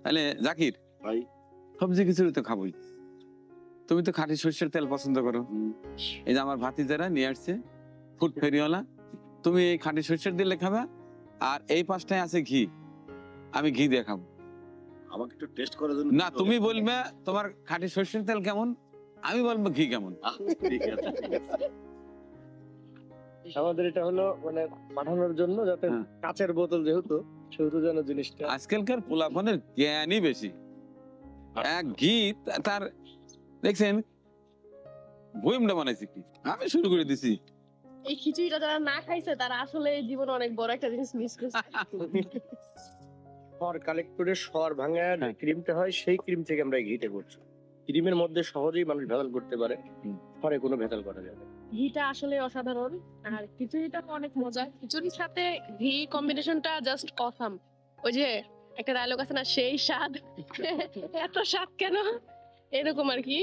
তাহলে জাকির ভাই সবজি খিচুড়ি তো খাবোই, তুমি তো খাঁটি সর্ষের তেল পছন্দ করো। এই যে আমার ভাতিজারা নিয়ে আসছে ফুড ফেরিওয়ালা, তুমি এই খাঁটি সর্ষের দিলে খাবা, আর এই পাশটায় আছে ঘি, আমি ঘি দিয়ে খাবো। আমাকে একটু টেস্ট করার জন্য না, তুমি বলবে তোমার খাঁটি সর্ষের তেল কেমন, আমি বলবো ঘি কেমন। ঠিক আছে, ঠিক আছে। আমাদের এটা হলো মানে পাঠানোর জন্য, যাতে হ্যাঁ। কাচের বোতল যেহেতু সেহেতু যেন জিনিসটা আজকালকার পোলাপনের জ্ঞানই বেশি। এক ঘি তার দেখছেন বইমটা বানাইছে কি, আমি শুরু করে দিছি। এই খিচুড়িটা যারা না খাইছে তারা আসলে জীবনে অনেক বড় একটা জিনিস মিস করছে। সর কালেক্ট করে সর ভাঙা যে হ্যাঁ। ক্রিমটা হয় সেই ক্রিম থেকে আমরা এই ঘিটা করছি। ক্রিমের মধ্যে সহজেই মানুষ ভেজাল করতে পারে, সরে কোনো ভেজাল করা যাবে না। ঘিটা আসলে অসাধারণ, আর খিচুড়িটা অনেক মজা। খিচুড়ির সাথে ঘি কম্বিনেশনটা জাস্ট অসাম। ওই যে একটা ডায়লগ আছে না, সেই স্বাদ এত স্বাদ কেন, এরকম আর কি।